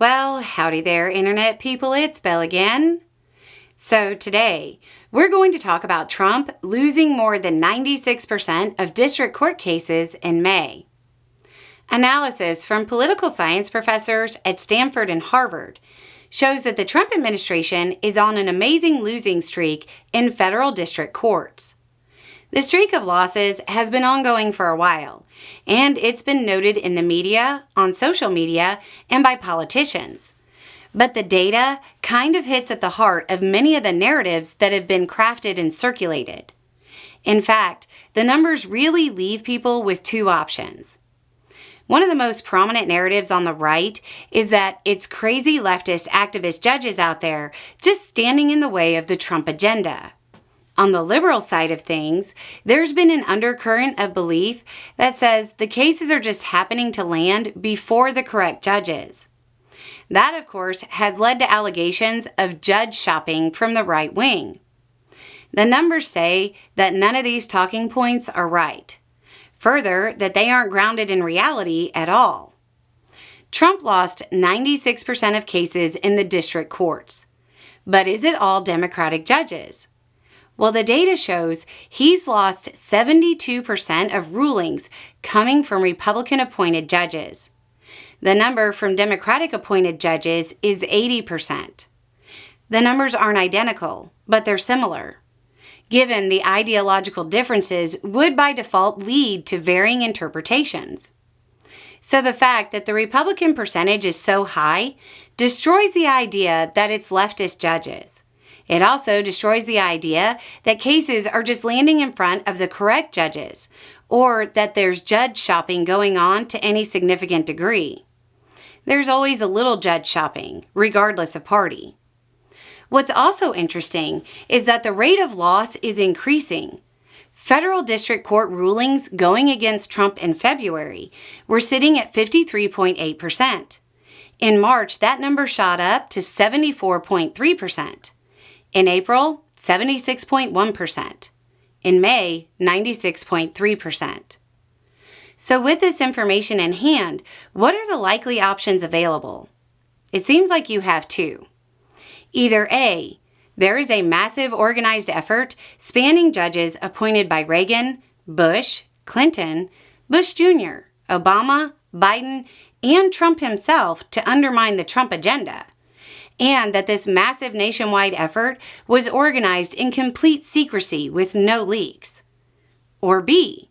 Well, howdy there, Internet people. It's Belle again. So today, we're going to talk about Trump losing more than 96% of district court cases in May. Analysis from political science professors at Stanford and Harvard shows that the Trump administration is on an amazing losing streak in federal district courts. The streak of losses has been ongoing for a while, and it's been noted in the media, on social media, and by politicians. But the data kind of hits at the heart of many of the narratives that have been crafted and circulated. In fact, the numbers really leave people with two options. One of the most prominent narratives on the right is that it's crazy leftist activist judges out there just standing in the way of the Trump agenda. On the liberal side of things, there's been an undercurrent of belief that says the cases are just happening to land before the correct judges. That, of course, has led to allegations of judge shopping from the right wing. The numbers say that none of these talking points are right. Further, that they aren't grounded in reality at all. Trump lost 96% of cases in the district courts. But is it all Democratic judges? Well, the data shows he's lost 72% of rulings coming from Republican-appointed judges. The number from Democratic-appointed judges is 80%. The numbers aren't identical, but they're similar. Given the ideological differences would by default lead to varying interpretations. So the fact that the Republican percentage is so high destroys the idea that it's leftist judges. It also destroys the idea that cases are just landing in front of the correct judges, or that there's judge shopping going on to any significant degree. There's always a little judge shopping, regardless of party. What's also interesting is that the rate of loss is increasing. Federal district court rulings going against Trump in February were sitting at 53.8%. In March, that number shot up to 74.3%. In April, 76.1%. In May, 96.3%. So with this information in hand, what are the likely options available? It seems like you have two. Either A, there is a massive organized effort spanning judges appointed by Reagan, Bush, Clinton, Bush Jr., Obama, Biden, and Trump himself to undermine the Trump agenda. And that this massive nationwide effort was organized in complete secrecy with no leaks. Or B,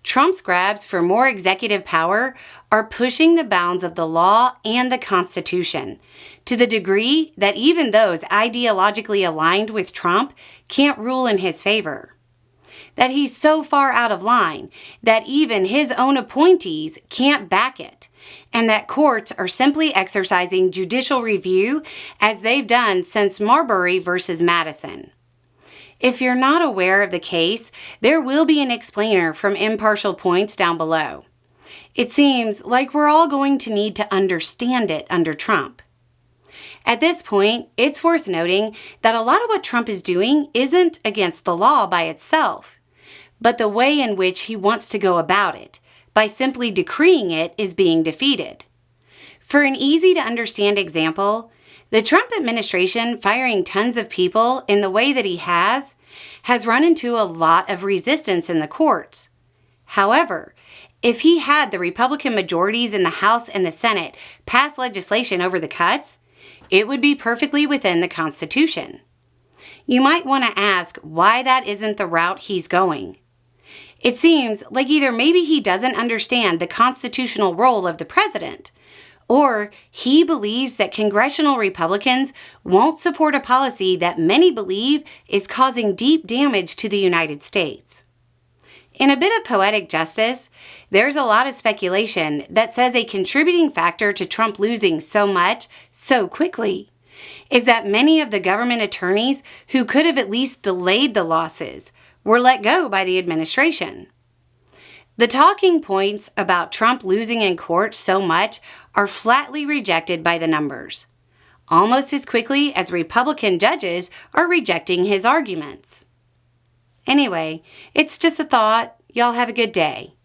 Trump's grabs for more executive power are pushing the bounds of the law and the Constitution to the degree that even those ideologically aligned with Trump can't rule in his favor. That he's so far out of line that even his own appointees can't back it, and that courts are simply exercising judicial review as they've done since Marbury versus Madison. If you're not aware of the case, there will be an explainer from Impartial Points down below. It seems like we're all going to need to understand it under Trump. At this point, it's worth noting that a lot of what Trump is doing isn't against the law by itself, but the way in which he wants to go about it, by simply decreeing it, is being defeated. For an easy-to-understand example, the Trump administration firing tons of people in the way that he has run into a lot of resistance in the courts. However, if he had the Republican majorities in the House and the Senate pass legislation over the cuts, it would be perfectly within the Constitution. You might want to ask why that isn't the route he's going. It seems like either maybe he doesn't understand the constitutional role of the president, or he believes that congressional Republicans won't support a policy that many believe is causing deep damage to the United States. In a bit of poetic justice, there's a lot of speculation that says a contributing factor to Trump losing so much so quickly is that many of the government attorneys who could have at least delayed the losses were let go by the administration. The talking points about Trump losing in court so much are flatly rejected by the numbers, almost as quickly as Republican judges are rejecting his arguments. Anyway, it's just a thought. Y'all have a good day.